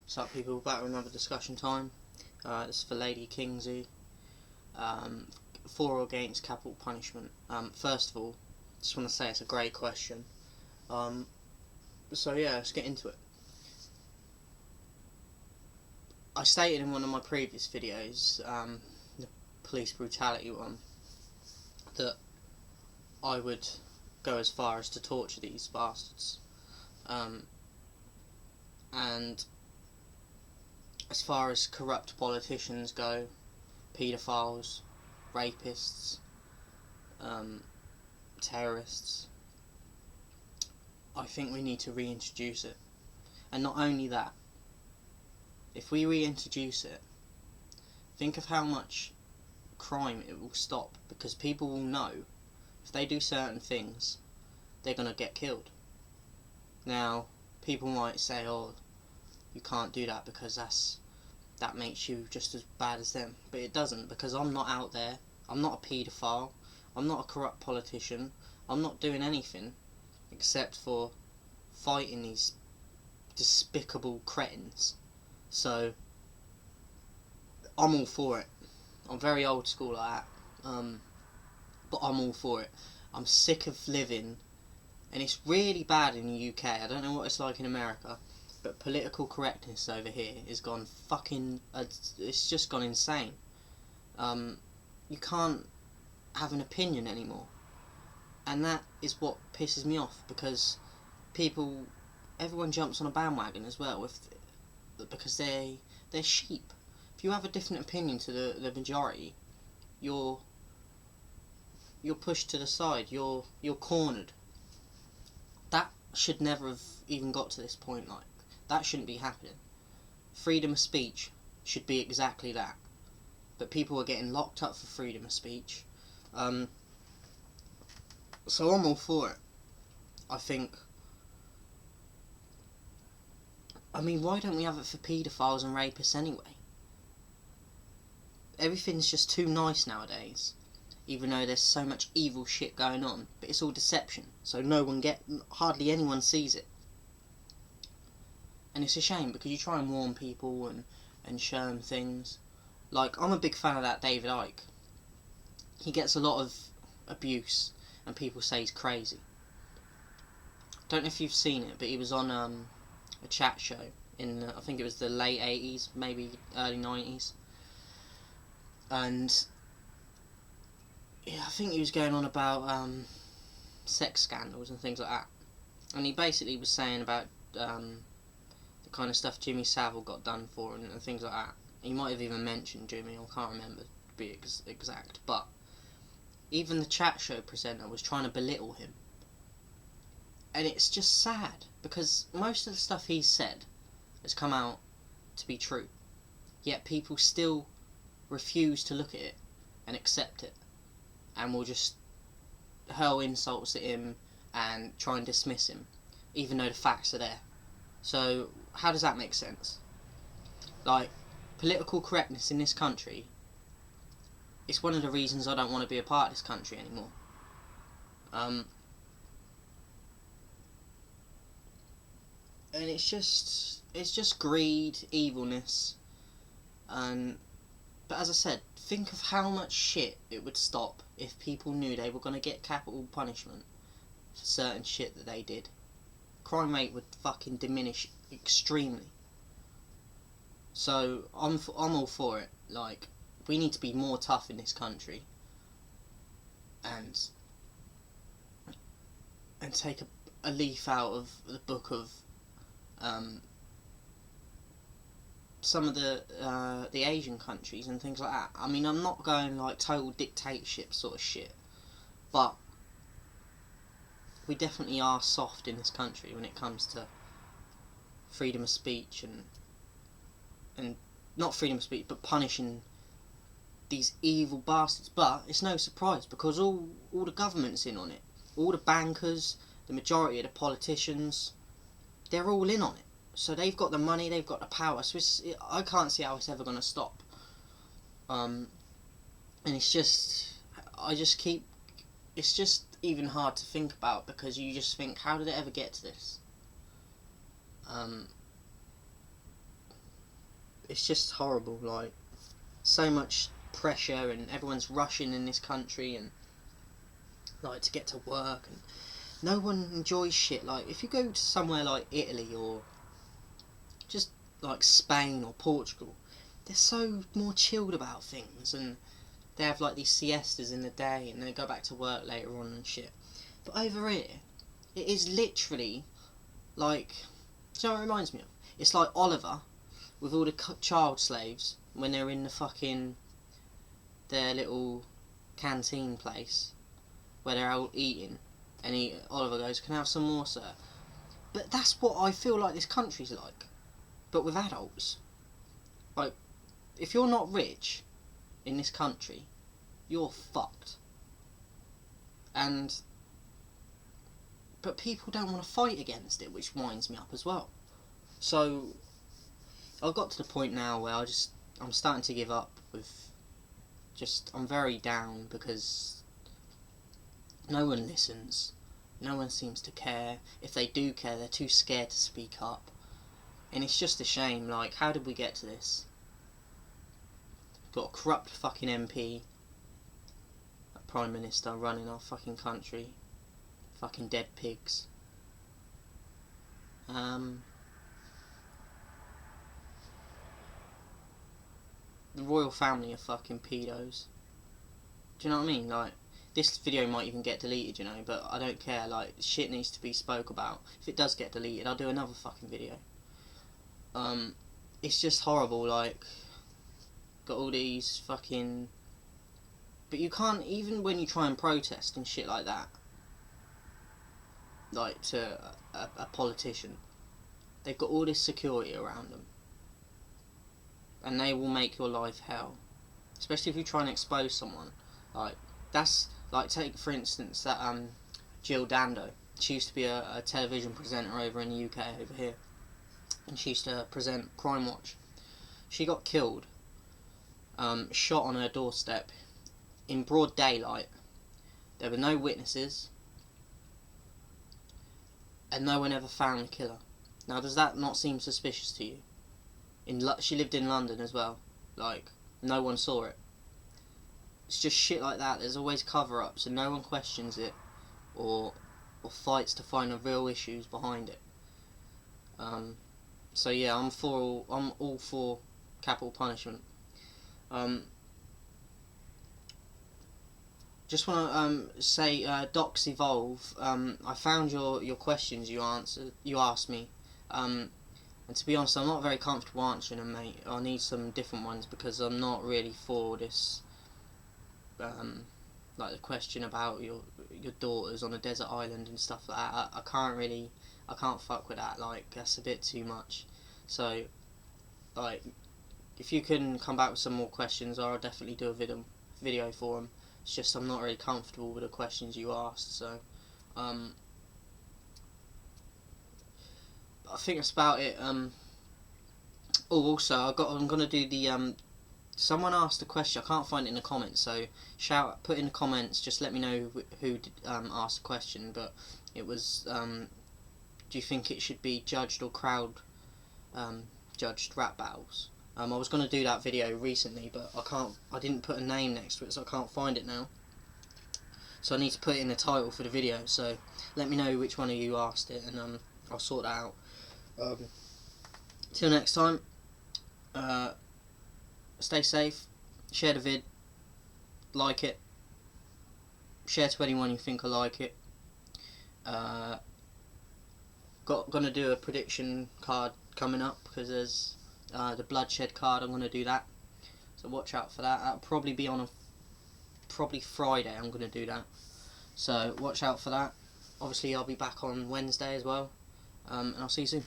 What's up, people? Back with another discussion time. This is for Lady Kingery. For or against capital punishment. First of all, just want to say it's a great question. So yeah, let's get into it. I stated in one of my previous videos, the police brutality one, that I would go as far as to torture these bastards. And as far as corrupt politicians go, paedophiles, rapists, terrorists, I think we need to reintroduce it. And not only that, if we reintroduce it, think of how much crime it will stop, because people will know if they do certain things, they're going to get killed. Now, people might say, oh, you can't do that because that makes you just as bad as them. But it doesn't, because I'm not out there, I'm not a paedophile, I'm not a corrupt politician, I'm not doing anything except for fighting these despicable cretins. So, I'm all for it. I'm very old school like that, but I'm all for it. I'm sick of living, and it's really bad in the UK, I don't know what it's like in America, but political correctness over here is gone fucking, it's just gone insane. You can't have an opinion anymore, and that is what pisses me off, because everyone jumps on a bandwagon as well, because they're sheep. If you have a different opinion to the majority, you're pushed to the side, you're cornered. That should never have even got to this point. Like, that shouldn't be happening. Freedom of speech should be exactly that. But people are getting locked up for freedom of speech. So I'm all for it. I mean, why don't we have it for paedophiles and rapists anyway? Everything's just too nice nowadays, even though there's so much evil shit going on, but it's all deception, so hardly anyone sees it. And it's a shame, because you try and warn people and show them things. Like, I'm a big fan of that David Icke. He gets a lot of abuse, and people say he's crazy. Don't know if you've seen it, but he was on a chat show in, I think it was the late 80s, maybe early 90s. And yeah, I think he was going on about sex scandals and things like that. And he basically was saying about the kind of stuff Jimmy Savile got done for and things like that. He might have even mentioned Jimmy, I can't remember to be exact, but even the chat show presenter was trying to belittle him. And it's just sad, because most of the stuff he's said has come out to be true, yet people still refuse to look at it and accept it, and will just hurl insults at him and try and dismiss him, even though the facts are there. So how does that make sense? Like, political correctness in this country, it's one of the reasons I don't want to be a part of this country anymore. And it's just greed, evilness, but as I said, think of how much shit it would stop if people knew they were going to get capital punishment for certain shit that they did. Crime rate would fucking diminish extremely. So I'm all for it. Like, we need to be more tough in this country, and take a leaf out of the book of some of the Asian countries and things like that. I mean, I'm not going like total dictatorship sort of shit, but we definitely are soft in this country when it comes to freedom of speech and not freedom of speech, but punishing these evil bastards. But it's no surprise, because all the government's in on it. All the bankers, the majority of the politicians, they're all in on it. So they've got the money, they've got the power. So I can't see how it's ever going to stop. And it's just even hard to think about, because you just think, how did it ever get to this? it's just horrible. Like, so much pressure, and everyone's rushing in this country, and like to get to work, and no one enjoys shit. Like, if you go to somewhere like Italy or just like Spain or Portugal, they're so more chilled about things, and they have like these siestas in the day, and they go back to work later on and shit. But over here, it is literally like, do you know what it reminds me of? It's like Oliver with all the child slaves when they're in the fucking their little canteen place where they're all eating, and Oliver goes, "Can I have some more, sir?" But that's what I feel like this country's like, but with adults. Like, if you're not rich in this country, you're fucked. But people don't want to fight against it, which winds me up as well. So I've got to the point now where I'm starting to give up with I'm very down, because no one listens. No one seems to care. If they do care, they're too scared to speak up. And it's just a shame. Like, how did we get to this? Got a corrupt fucking MP, a Prime Minister running our fucking country. Fucking dead pigs. The royal family are fucking pedos. Do you know what I mean? Like, this video might even get deleted, you know, but I don't care. Like, shit needs to be spoke about. If it does get deleted, I'll do another fucking video. It's just horrible. Like, got all these fucking, but you can't, even when you try and protest and shit like that, like to a politician, they've got all this security around them, and they will make your life hell, especially if you try and expose someone. Like, that's like, take for instance that Jill Dando. She used to be a television presenter over in the UK, over here, and she used to present Crime Watch. She got killed, shot on her doorstep in broad daylight. There were no witnesses, and no one ever found the killer. Now, does that not seem suspicious to you? She lived in London as well. Like, no one saw it. It's just shit like that. There's always cover-ups, and no one questions it, or fights to find the real issues behind it. So yeah, I'm all for capital punishment. Just want to say, Docs Evolve. I found your questions you asked me, and to be honest, I'm not very comfortable answering them, mate. I need some different ones, because I'm not really for this. Like the question about your daughters on a desert island and stuff like that. I can't fuck with that. Like, that's a bit too much. So, like, if you can come back with some more questions, I'll definitely do a video for them. It's just I'm not really comfortable with the questions you asked. So, I think that's about it. Also, I'm gonna do the someone asked a question. I can't find it in the comments, so put in the comments. Just let me know who asked the question. But it was, do you think it should be judged or crowd judged rap battles? I was gonna do that video recently, but I didn't put a name next to it, so I can't find it now. So I need to put it in the title for the video. So let me know which one of you asked it, and I'll sort that out. Till next time. Stay safe, share the vid, like it, share to anyone you think will like it. Gonna do a prediction card coming up, because there's the bloodshed card. I'm gonna do that, so watch out for that. That'll probably be on probably Friday. I'm gonna do that, so watch out for that. Obviously, I'll be back on Wednesday as well, and I'll see you soon.